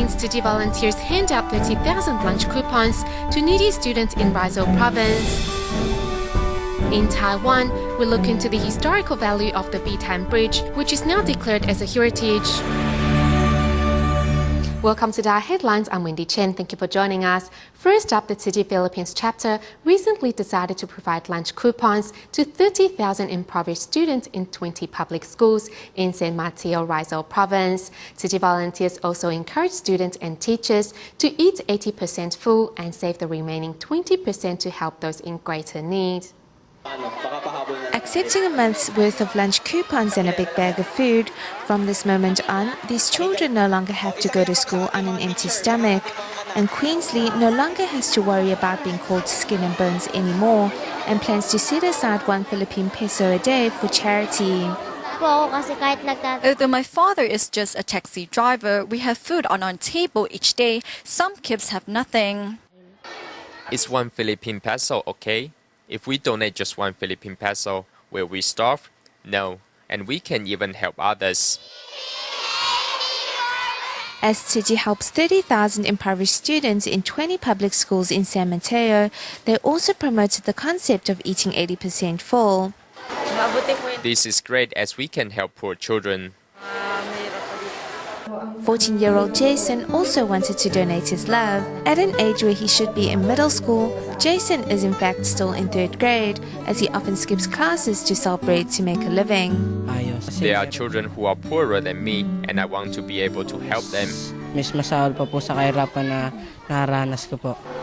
Philippines, Tzu Chi volunteers hand out 30,000 lunch coupons to needy students in Rizal Province. In Taiwan, we look into the historical value of the Bitan Bridge, which is now declared as a heritage. Welcome to our headlines. I'm Wendy Chen. Thank you for joining us. First up, the Tzu Chi Philippines chapter recently decided to provide lunch coupons to 30,000 impoverished students in 20 public schools in San Mateo, Rizal Province. Tzu Chi volunteers also encourage students and teachers to eat 80% full and save the remaining 20% to help those in greater need. Accepting a month's worth of lunch coupons and a big bag of food, from this moment on, these children no longer have to go to school on an empty stomach. And Queensley no longer has to worry about being called skin and bones anymore, and plans to set aside 1 Philippine peso a day for charity. Although my father is just a taxi driver, we have food on our table each day. Some kids have nothing. Is 1 Philippine peso okay? If we donate just 1 Philippine peso, will we starve? No, and we can even help others. As Tzu Chi helps 30,000 impoverished students in 20 public schools in San Mateo, they also promoted the concept of eating 80% full. This is great as we can help poor children. 14-year-old Jason also wanted to donate his love. At an age where he should be in middle school, Jason is in fact still in 3rd grade, as he often skips classes to sell bread to make a living. There are children who are poorer than me, and I want to be able to help them.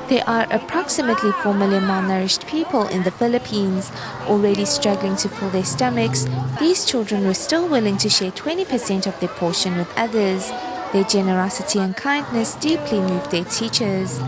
There are approximately 4 million malnourished people in the Philippines. Already struggling to fill their stomachs, these children were still willing to share 20% of their portion with others. Their generosity and kindness deeply moved their teachers.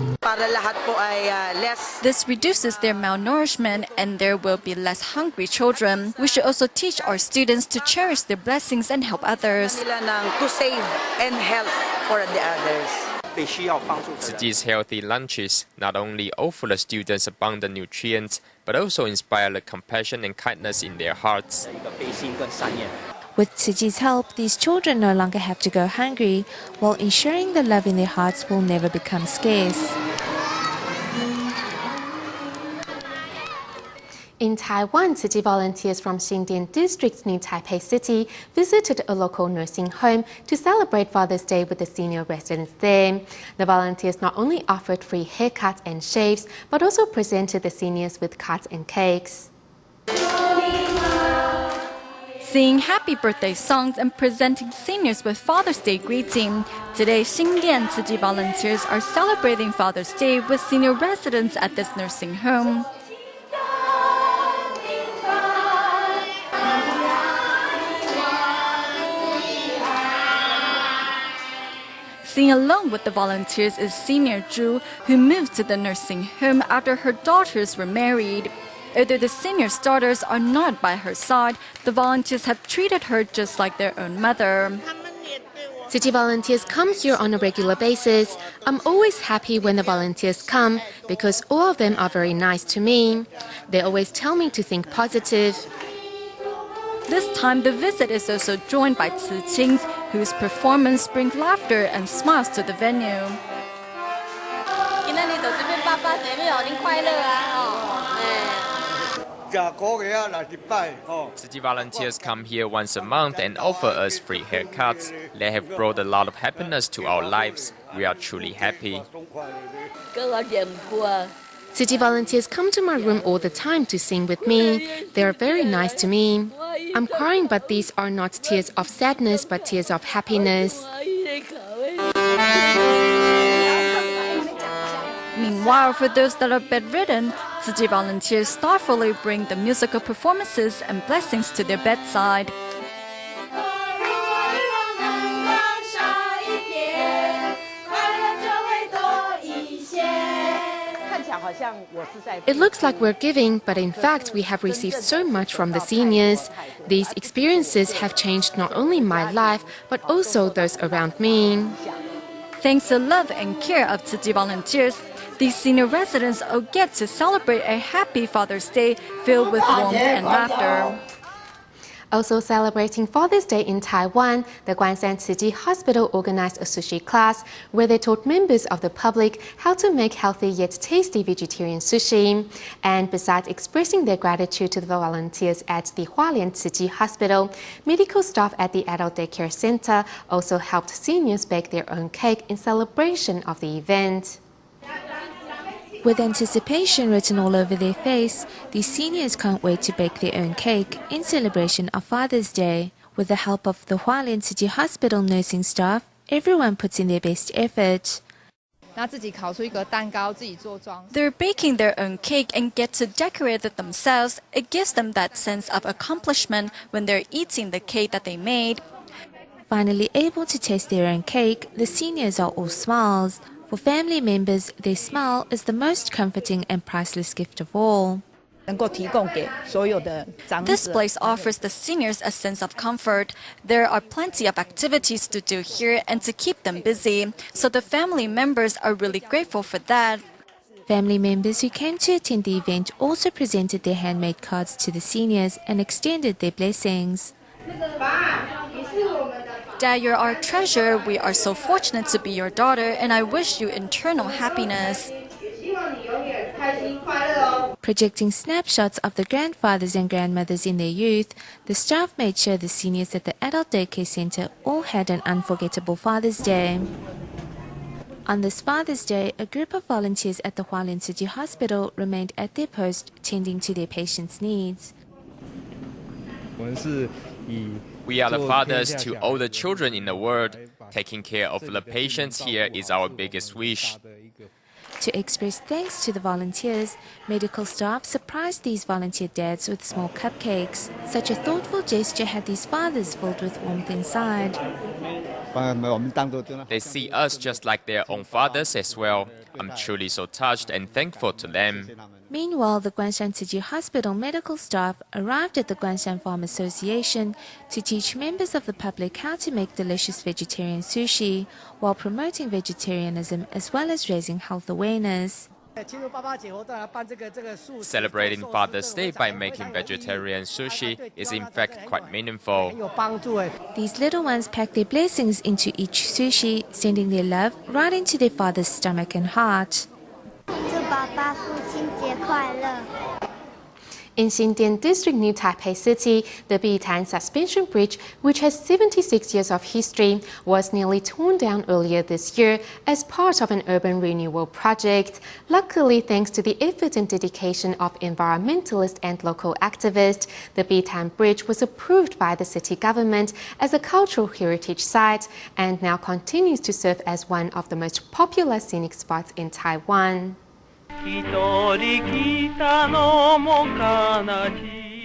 This reduces their malnourishment and there will be less hungry children. We should also teach our students to cherish their blessings and help others. To save and help for the others. Tzu Chi's healthy lunches not only offer the students abundant nutrients, but also inspire the compassion and kindness in their hearts. With Tzu Chi's help, these children no longer have to go hungry, while ensuring the love in their hearts will never become scarce. In Taiwan, Tzu Chi volunteers from Xindian District's New Taipei City visited a local nursing home to celebrate Father's Day with the senior residents there. The volunteers not only offered free haircuts and shaves, but also presented the seniors with cards and cakes. Singing happy birthday songs and presenting seniors with Father's Day greeting. Today, Xindian Tzu Chi volunteers are celebrating Father's Day with senior residents at this nursing home. Singing along with the volunteers is senior Zhu, who moved to the nursing home after her daughters were married. Although the senior's daughters are not by her side, the volunteers have treated her just like their own mother. Tzu Chi volunteers come here on a regular basis. I'm always happy when the volunteers come because all of them are very nice to me. They always tell me to think positive. This time, the visit is also joined by Tzu Ching's, whose performance brings laughter and smiles to the venue. Tzu Chi volunteers come here once a month and offer us free haircuts. They have brought a lot of happiness to our lives. We are truly happy. Tzu Chi volunteers come to my room all the time to sing with me. They are very nice to me. I'm crying, but these are not tears of sadness, but tears of happiness. Meanwhile, for those that are bedridden, Tzu Chi volunteers thoughtfully bring the musical performances and blessings to their bedside. It looks like we're giving, but in fact we have received so much from the seniors. These experiences have changed not only my life, but also those around me. Thanks to love and care of Tzu Chi volunteers, these senior residents all get to celebrate a happy Father's Day filled with warmth and laughter. Also celebrating Father's Day in Taiwan, the Guanshan慈济Hospital organized a sushi class where they taught members of the public how to make healthy yet tasty vegetarian sushi. And besides expressing their gratitude to the volunteers at the Hualien慈济Hospital, medical staff at the Adult Daycare Center also helped seniors bake their own cake in celebration of the event. With anticipation written all over their face, these seniors can't wait to bake their own cake in celebration of Father's Day. With the help of the Hualien City Hospital nursing staff, everyone puts in their best effort. They're baking their own cake and get to decorate it themselves. It gives them that sense of accomplishment when they're eating the cake that they made. Finally able to taste their own cake, the seniors are all smiles. For family members, their smile is the most comforting and priceless gift of all. This place offers the seniors a sense of comfort. There are plenty of activities to do here and to keep them busy, so the family members are really grateful for that. Family members who came to attend the event also presented their handmade cards to the seniors and extended their blessings. Dad, you're our treasure. We are so fortunate to be your daughter, and I wish you eternal happiness. Projecting snapshots of the grandfathers and grandmothers in their youth, the staff made sure the seniors at the Adult Daycare Center all had an unforgettable Father's Day. On this Father's Day, a group of volunteers at the Hualien City Hospital remained at their post, tending to their patients' needs. We are the fathers to all the children in the world. Taking care of the patients here is our biggest wish. To express thanks to the volunteers, medical staff surprised these volunteer dads with small cupcakes. Such a thoughtful gesture had these fathers filled with warmth inside. They see us just like their own fathers as well. I'm truly so touched and thankful to them. Meanwhile, the Guanshan Tzu Hospital medical staff arrived at the Guanshan Farm Association to teach members of the public how to make delicious vegetarian sushi while promoting vegetarianism as well as raising health awareness. Celebrating Father's Day by making vegetarian sushi is in fact quite meaningful. These little ones pack their blessings into each sushi, sending their love right into their father's stomach and heart. In Xindian District, New Taipei City, the Bitan Suspension Bridge, which has 76 years of history, was nearly torn down earlier this year as part of an urban renewal project. Luckily, thanks to the effort and dedication of environmentalists and local activists, the Bitan Bridge was approved by the city government as a cultural heritage site and now continues to serve as one of the most popular scenic spots in Taiwan.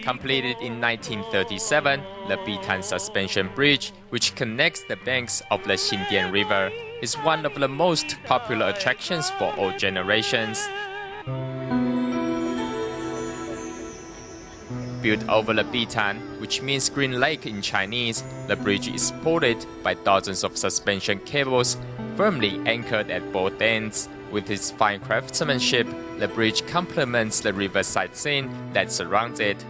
Completed in 1937, the Bitan Suspension Bridge, which connects the banks of the Xindian River, is one of the most popular attractions for all generations. Built over the Bitan, which means Green Lake in Chinese, the bridge is supported by dozens of suspension cables firmly anchored at both ends. With its fine craftsmanship, the bridge complements the riverside scene that surrounds it.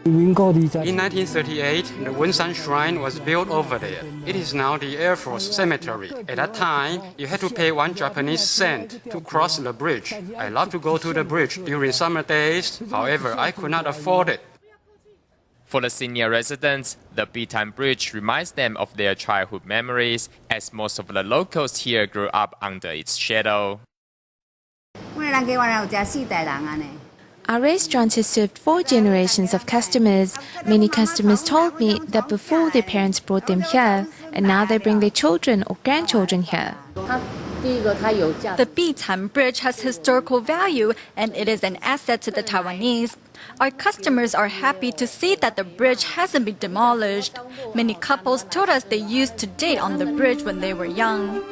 In 1938, the Wenshan Shrine was built over there. It is now the Air Force Cemetery. At that time, you had to pay 1 Japanese cent to cross the bridge. I love to go to the bridge during summer days. However, I could not afford it. For the senior residents, the Bitan Bridge reminds them of their childhood memories, as most of the locals here grew up under its shadow. Our restaurant has served 4 generations of customers. Many customers told me that before their parents brought them here, and now they bring their children or grandchildren here. The Bitan Bridge has historical value, and it is an asset to the Taiwanese. Our customers are happy to see that the bridge hasn't been demolished. Many couples told us they used to date on the bridge when they were young.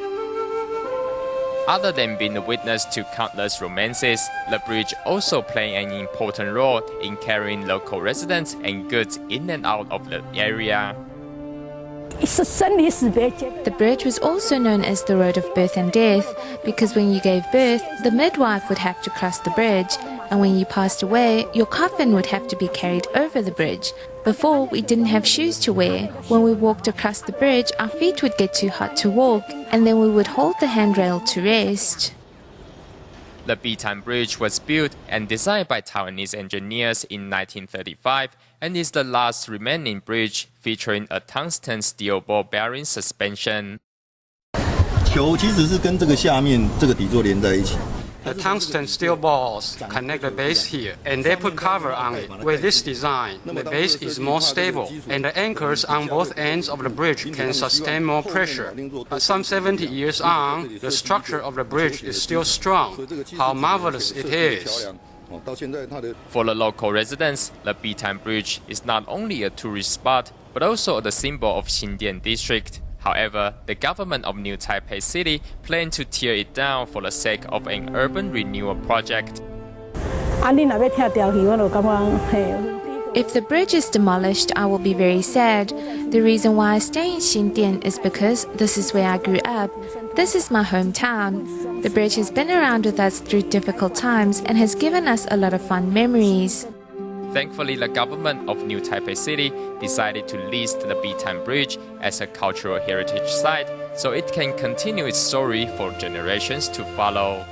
Other than being a witness to countless romances, the bridge also plays an important role in carrying local residents and goods in and out of the area. The bridge was also known as the road of birth and death because when you gave birth, the midwife would have to cross the bridge, and when you passed away, your coffin would have to be carried over the bridge. Before, we didn't have shoes to wear. When we walked across the bridge, our feet would get too hot to walk, and then we would hold the handrail to rest. The Bitan Bridge was built and designed by Taiwanese engineers in 1935 and is the last remaining bridge featuring a tungsten steel ball-bearing suspension. 球其实是跟这个下面这个底座连在一起。 The tungsten steel balls connect the base here, and they put cover on it. With this design, the base is more stable, and the anchors on both ends of the bridge can sustain more pressure. But some 70 years on, the structure of the bridge is still strong. How marvelous it is! For the local residents, the Bitan Bridge is not only a tourist spot, but also the symbol of Xindian district. However, the government of New Taipei City planned to tear it down for the sake of an urban renewal project. If the bridge is demolished, I will be very sad. The reason why I stay in Xindian is because this is where I grew up. This is my hometown. The bridge has been around with us through difficult times and has given us a lot of fun memories. Thankfully, the government of New Taipei City decided to list the Bitan Bridge as a cultural heritage site so it can continue its story for generations to follow.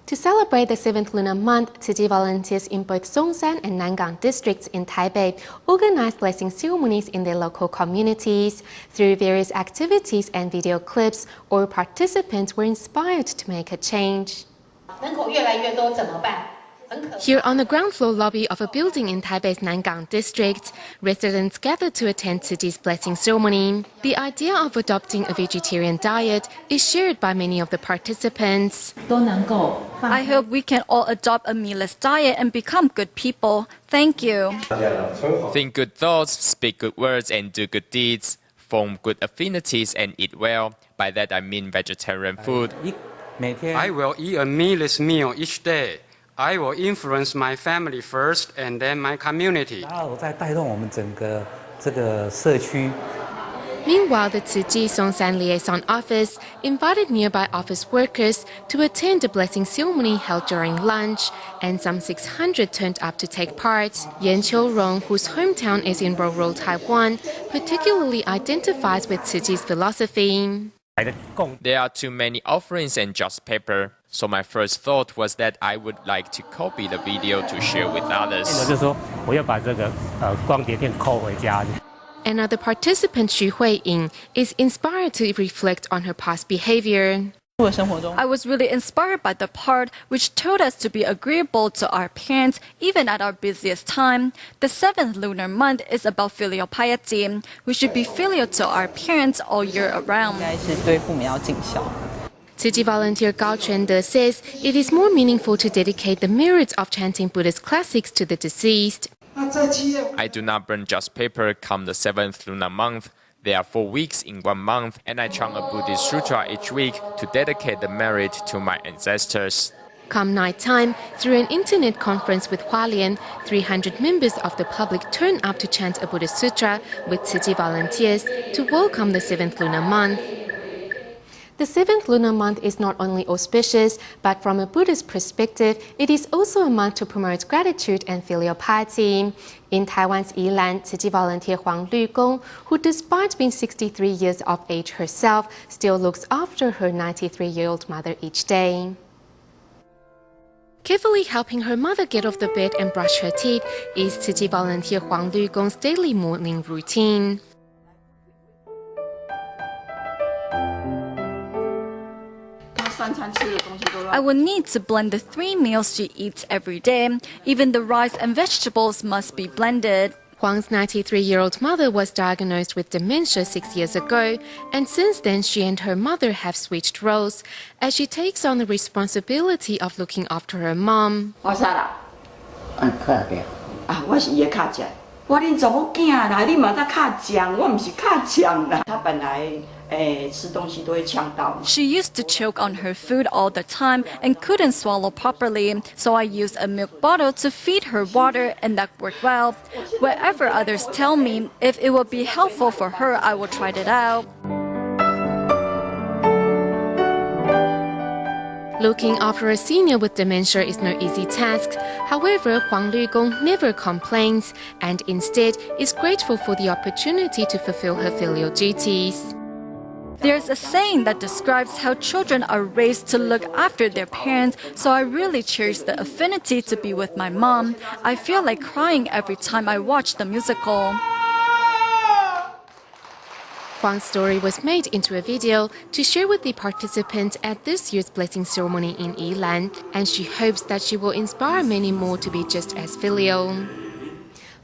To celebrate the 7th lunar month, Tzu Chi volunteers in both Songsan and Nangang districts in Taipei organized blessing ceremonies in their local communities. Through various activities and video clips, all participants were inspired to make a change. Here on the ground floor lobby of a building in Taipei's Nangang district, residents gathered to attend Tzu Chi's blessing ceremony. The idea of adopting a vegetarian diet is shared by many of the participants. I hope we can all adopt a meatless diet and become good people. Thank you. Think good thoughts, speak good words, and do good deeds. Form good affinities and eat well. By that I mean vegetarian food. I will eat a meatless meal each day. I will influence my family first and then my community. Meanwhile, the Tzu Chi Songsan Liaison Office invited nearby office workers to attend a blessing ceremony held during lunch, and some 600 turned up to take part. Yan Qiu-rong, whose hometown is in rural Taiwan, particularly identifies with Tzu Chi's philosophy. There are too many offerings and just paper, so my first thought was that I would like to copy the video to share with others. Another participant, Xu Huiying, is inspired to reflect on her past behavior. I was really inspired by the part which told us to be agreeable to our parents even at our busiest time. The 7th lunar month is about filial piety. We should be filial to our parents all year around. Tzu Chi volunteer Gao Chuande says it is more meaningful to dedicate the merits of chanting Buddhist classics to the deceased. I do not burn just paper come the 7th lunar month. There are 4 weeks in 1 month, and I chant a Buddhist sutra each week to dedicate the merit to my ancestors. Come night time, through an internet conference with Hualien, 300 members of the public turn up to chant a Buddhist sutra with Tzu Chi volunteers to welcome the 7th lunar month. The 7th lunar month is not only auspicious, but from a Buddhist perspective, it is also a month to promote gratitude and filial piety. In Taiwan's Yilan, Tzu Chi volunteer Huang Lugong, who despite being 63 years of age herself, still looks after her 93-year-old mother each day. Carefully helping her mother get off the bed and brush her teeth is Tzu Chi volunteer Huang Lugong's daily morning routine. I will need to blend the 3 meals she eats every day. Even the rice and vegetables must be blended. Huang's 93-year-old mother was diagnosed with dementia 6 years ago, and since then she and her mother have switched roles as she takes on the responsibility of looking after her mom. She used to choke on her food all the time and couldn't swallow properly, so I used a milk bottle to feed her water, and that worked well. Whatever others tell me, if it will be helpful for her, I will try it out. Looking after a senior with dementia is no easy task. However, Huang Lugong never complains and instead is grateful for the opportunity to fulfill her filial duties. There's a saying that describes how children are raised to look after their parents, so I really cherish the affinity to be with my mom. I feel like crying every time I watch the musical. Huang's story was made into a video to share with the participants at this year's blessing ceremony in Yilan, and she hopes that she will inspire many more to be just as filial.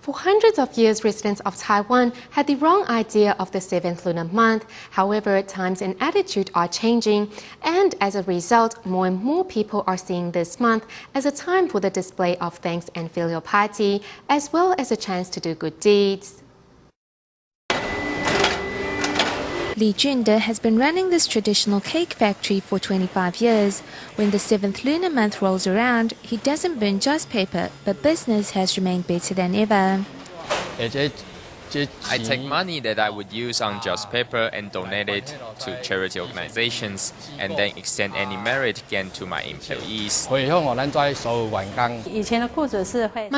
For hundreds of years, residents of Taiwan had the wrong idea of the 7th lunar month. However, times and attitude are changing, and as a result, more and more people are seeing this month as a time for the display of thanks and filial piety, as well as a chance to do good deeds. Li Junde has been running this traditional cake factory for 25 years. When the 7th lunar month rolls around, he doesn't burn joss paper, but business has remained better than ever. I take money that I would use on joss paper and donate it to charity organizations, and then extend any merit gain to my employees. My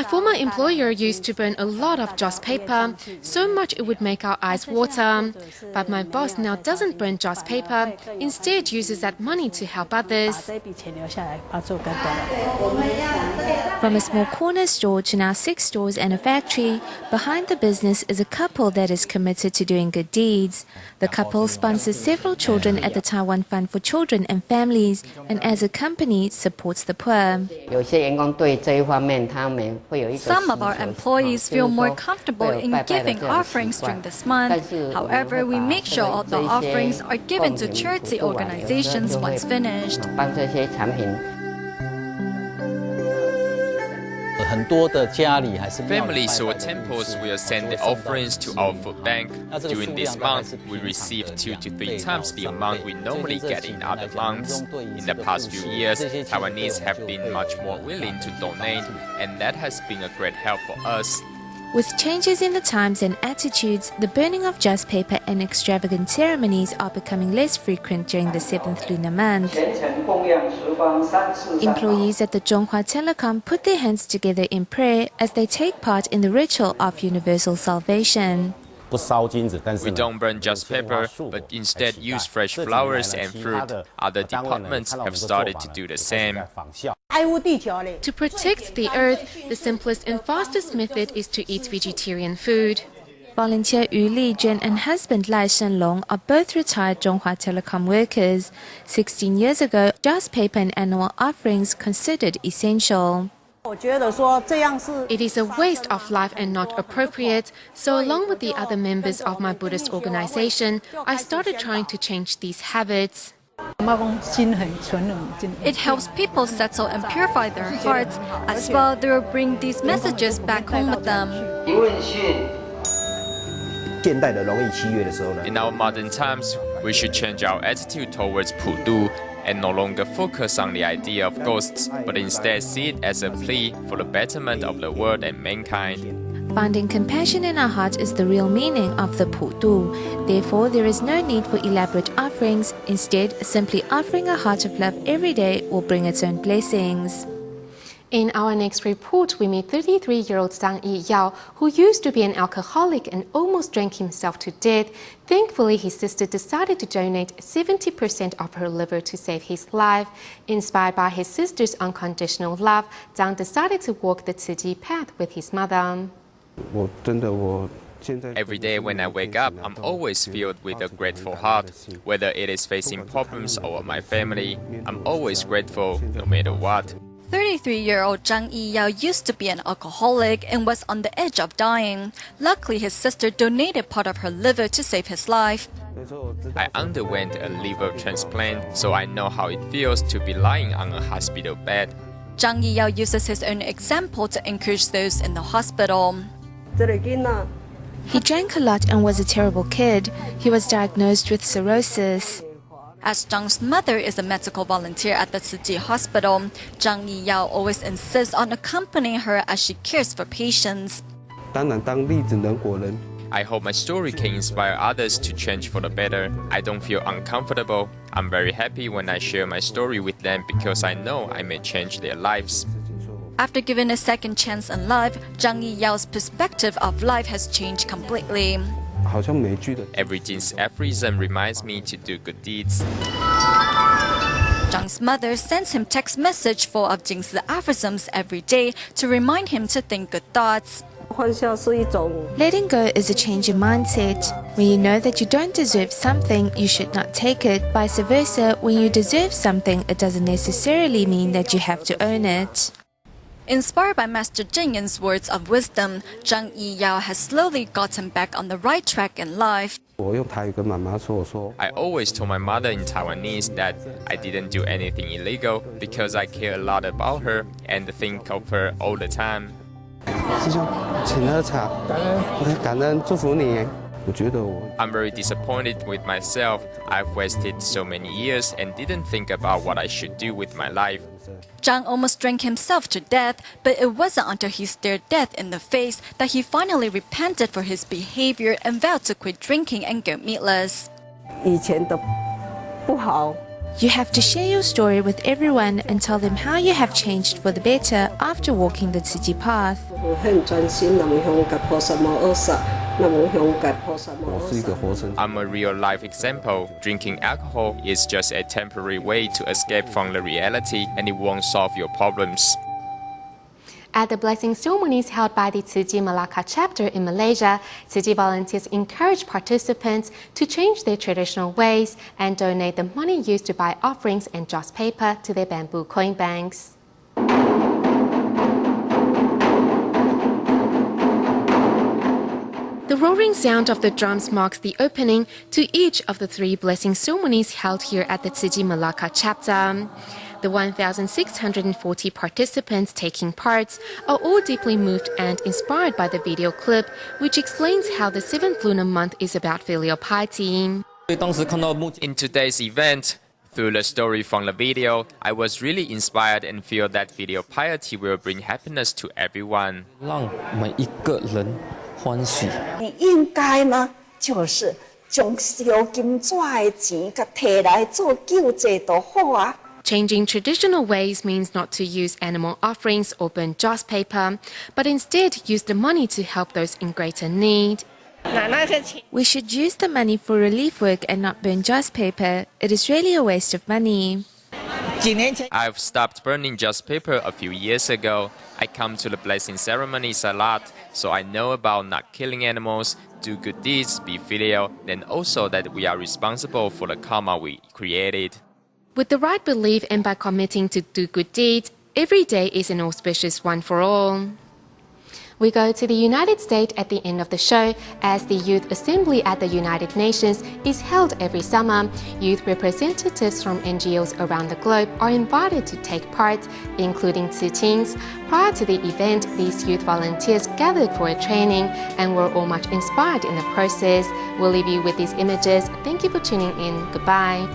former employer used to burn a lot of joss paper, so much it would make our eyes water. But my boss now doesn't burn joss paper, instead uses that money to help others. From a small corner store to now 6 stores and a factory, behind the business is a couple that is committed to doing good deeds. The couple sponsors several children at the Taiwan Fund for Children and Families, and as a company supports the poor. Some of our employees feel more comfortable in giving offerings during this month. However, we make sure all the offerings are given to charity organizations once finished. Families or temples will send the offerings to our food bank. During this month, we receive 2 to 3 times the amount we normally get in other months. In the past few years, Taiwanese have been much more willing to donate, and that has been a great help for us. With changes in the times and attitudes, the burning of joss paper and extravagant ceremonies are becoming less frequent during the 7th lunar month. Employees at the Zhonghua Telecom put their hands together in prayer as they take part in the ritual of universal salvation. We don't burn just paper, but instead use fresh flowers and fruit. Other departments have started to do the same. To protect the earth, the simplest and fastest method is to eat vegetarian food. Volunteer Yu Lijun and husband Lai Shenlong are both retired Zhonghua Telecom workers. 16 years ago, joss paper and annual offerings considered essential. It is a waste of life and not appropriate, so along with the other members of my Buddhist organization, I started trying to change these habits. It helps people settle and purify their hearts. As well, they will bring these messages back home with them. In our modern times, we should change our attitude towards Pudu and no longer focus on the idea of ghosts, but instead see it as a plea for the betterment of the world and mankind. Finding compassion in our heart is the real meaning of the Pudu. Therefore, there is no need for elaborate offerings. Instead, simply offering a heart of love every day will bring its own blessings. In our next report, we meet 33-year-old Zhang Yiyao, who used to be an alcoholic and almost drank himself to death. Thankfully, his sister decided to donate 70% of her liver to save his life. Inspired by his sister's unconditional love, Zhang decided to walk the Tzu Chi path with his mother. Every day when I wake up, I'm always filled with a grateful heart. Whether it is facing problems or my family, I'm always grateful no matter what. 33-year-old Zhang Yiyao used to be an alcoholic and was on the edge of dying. Luckily, his sister donated part of her liver to save his life. I underwent a liver transplant, so I know how it feels to be lying on a hospital bed. Zhang Yiyao uses his own example to encourage those in the hospital. He drank a lot and was a terrible kid. He was diagnosed with cirrhosis. As Zhang's mother is a medical volunteer at the Tzu Chi Hospital, Zhang Yiyao always insists on accompanying her as she cares for patients. 当然，当例子能果人。 I hope my story can inspire others to change for the better. I don't feel uncomfortable. I'm very happy when I share my story with them because I know I may change their lives. After given a second chance in life, Zhang Yiyao's perspective of life has changed completely. 好像美剧的。 Everything's aphorism reminds me to do good deeds. Zhang's mother sends him text message full of Jingzi aphorisms every day to remind him to think good thoughts. Letting go is a change in mindset. When you know that you don't deserve something, you should not take it. Vice versa, when you deserve something, it doesn't necessarily mean that you have to own it. Inspired by Master Zheng Yin's words of wisdom, Zhang Yiyao has slowly gotten back on the right track in life. 我用台语跟妈妈说，我说 I always told my mother in Taiwanese that I didn't do anything illegal because I care a lot about her and think of her all the time. 师兄，请喝茶。感恩，祝福你。我觉得我 I'm very disappointed with myself. I've wasted so many years and didn't think about what I should do with my life. Zhang almost drank himself to death, but it wasn't until he stared death in the face that he finally repented for his behavior and vowed to quit drinking and go meatless. 以前的不好。 You have to share your story with everyone and tell them how you have changed for the better after walking the Tzu Chi path. 我是一个活生。 I'm a real life example. Drinking alcohol is just a temporary way to escape from the reality and it won't solve your problems. At the blessing ceremonies held by the Tzu Chi Malacca chapter in Malaysia, Tzu Chi volunteers encourage participants to change their traditional ways and donate the money used to buy offerings and joss paper to their bamboo coin banks. The roaring sound of the drums marks the opening to each of the 3 blessing ceremonies held here at the Tzu Chi Malacca chapter. The 1,640 participants taking part are all deeply moved and inspired by the video clip, which explains how the 7th lunar month is about filial piety. In today's event, through the story from the video, I was really inspired and feel that filial piety will bring happiness to everyone. 让每一个人欢喜。你应该呢，就是将烧金纸的钱，甲摕来做救济就好啊。 Changing traditional ways means not to use animal offerings or burn joss paper, but instead use the money to help those in greater need. We should use the money for relief work and not burn joss paper. It is really a waste of money. I've stopped burning joss paper a few years ago. I come to the blessing ceremonies a lot, so I know about not killing animals, do good deeds, be filial, and also that we are responsible for the karma we created. With the right belief and by committing to do good deeds, every day is an auspicious one for all. We go to the United States at the end of the show. As the Youth Assembly at the United Nations is held every summer, youth representatives from NGOs around the globe are invited to take part, including Tzu Chings. Prior to the event, these youth volunteers gathered for a training and were all much inspired in the process. We'll leave you with these images. Thank you for tuning in. Goodbye.